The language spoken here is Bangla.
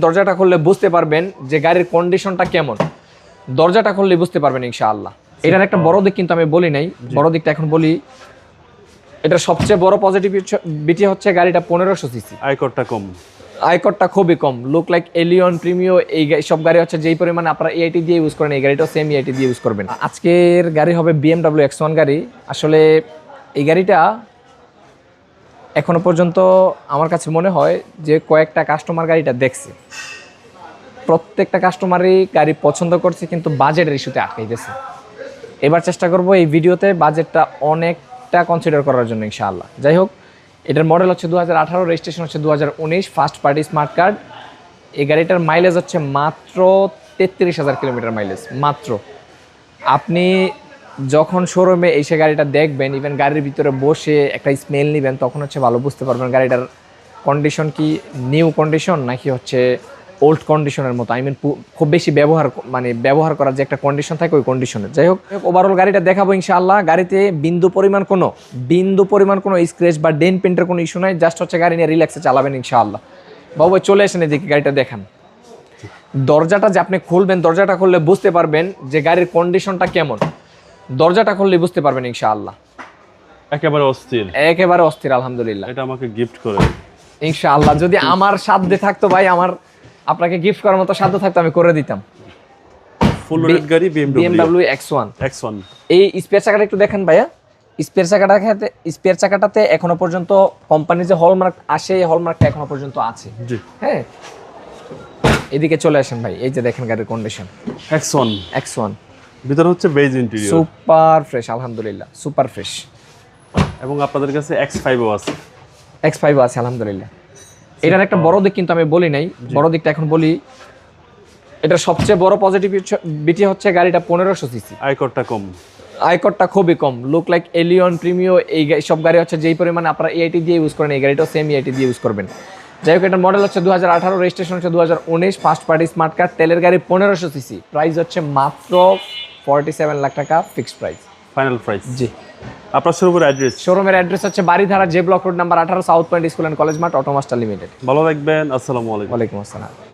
দরজাটা খুললে বুঝতে পারবেন যে গাড়ির কন্ডিশনটা কেমন। দরজাটা খুললে বুঝতে পারবেন ইনশাআল্লাহ। এটার একটা বড় দিক কিন্তু আমি বলি নাই, বড় দিকটা এখন বলি। এটার সবচেয়ে বড় পজিটিভিটি হচ্ছে গাড়িটা 1500 সিসি, আয়করটা খুবই কম। লুক লাইক এলিয়ন, প্রিমিও, এই সব গাড়ি হচ্ছে যেই পরিমাণে আপনারা এআইটি দিয়ে ইউজ করেন, এই গাড়িটাও সেম এআইটি দিয়ে ইউজ করবেন। আজকের গাড়ি হবে BMW X1 গাড়ি। আসলে এই গাড়িটা এখনো পর্যন্ত আমার কাছে মনে হয় যে কয়েকটা কাস্টমার গাড়িটা দেখছে, প্রত্যেকটা কাস্টমারই গাড়ি পছন্দ করছে, কিন্তু বাজেটের ইস্যুতে আটকে গেছে। এবার চেষ্টা করব এই ভিডিওতে বাজেটটা অনেকটা কনসিডার করার জন্য ইনশাআল্লাহ। যাই হোক, এটার মডেল হচ্ছে 2018, রেজিস্ট্রেশন হচ্ছে 2019, ফার্স্ট পার্টি স্মার্ট কার্ড। এই গাড়িটার মাইলেজ হচ্ছে মাত্র 33,000 কিলোমিটার মাইলেজ মাত্র। আপনি যখন শোরুমে এসে গাড়িটা দেখবেন, ইভেন গাড়ির ভিতরে বসে একটা স্মেল নেবেন, তখন হচ্ছে ভালো বুঝতে পারবেন গাড়িটার কন্ডিশন কি নিউ কন্ডিশন নাকি হচ্ছে ওল্ড কন্ডিশনের মতো। খুব বেশি ব্যবহার করার যে একটা কন্ডিশন থাকে ওই কন্ডিশনের। যাই হোক, ওভারঅল গাড়িটা দেখাবো ইনশাআল্লাহ। গাড়িতে বিন্দু পরিমাণ কোনো স্ক্র্যাচ বা ডেন্ট পেন্টের কোনো ইস্যু নাই। জাস্ট হচ্ছে গাড়ি নিয়ে রিল্যাক্সে চালাবেন ইনশাআল্লাহ। বাবু চলে আসেন এদিকে, গাড়িটা দেখান। দরজাটা যে আপনি খুলবেন, দরজাটা খুললে বুঝতে পারবেন যে গাড়ির কন্ডিশনটা কেমন। দরজাটা খুললে বুঝতে পারবেন ইনশাআল্লাহ। একেবারে অস্থির আলহামদুলিল্লাহ। এটা আমাকে গিফট করে ইনশাআল্লাহ। যদি আমার সাধ্যে থাকতো ভাই, আপনাকে গিফট করার মতো সাধ্য থাকতো, আমি করে দিতাম। ফুল রেড গাড়ি BMW X1। এই স্পেয়ার চাকাটা একটু দেখেন ভাইয়া। স্পেয়ার চাকাটাতে এখনো পর্যন্ত কোম্পানির যে হলমার্ক আসে, এই হলমার্কটা এখনো পর্যন্ত আছে। জি হ্যাঁ, এদিকে চলে আসেন ভাই। এই যে দেখেন গাড়ির কন্ডিশন। X1 ভিতরে হচ্ছে বেজ ইন্টেরিয়র, সুপার ফ্রেশ আলহামদুলিল্লাহ, সুপার ফ্রেশ। এবং আপনাদের কাছে X5 ও আছে। X5 আছে আলহামদুলিল্লাহ। এটার একটা বড় দিক কিন্তু আমি বলি নাই, বড় দিকটা এখন বলি। এটার সবচেয়ে বড় পজিটিভিটি হচ্ছে গাড়িটা 1500 সিসি, আয়করটা খুবই কম। লুক লাইক এলিয়ন, প্রিমিও, এই সব গাড়ি হচ্ছে যেই পরিমাণে আপনারা এআইটি দিয়ে ইউজ করেন, এই গাড়িটাও সেম এআইটি দিয়ে ইউজ করবেন। যাই হোক, এটার মডেল হচ্ছে 2018, রেজিস্ট্রেশন হচ্ছে 2019, ফার্স্ট পার্টি স্মার্ট কার্ড, তেলের গাড়ি, 1500 সিসি। প্রাইস হচ্ছে মাত্র 47 লাখ টাকা, ফিক্সড প্রাইস, ফাইনাল প্রাইস। জি। আপনার শোরুমের অ্যাড্রেস হচ্ছে Baridhara, J block road number 18, south point school and college মাঠ, অটোমাস্টার লিমিটেড। ভালো থাকবেন। আসসালামু আলাইকুম। ওয়ালাইকুম আসসালাম।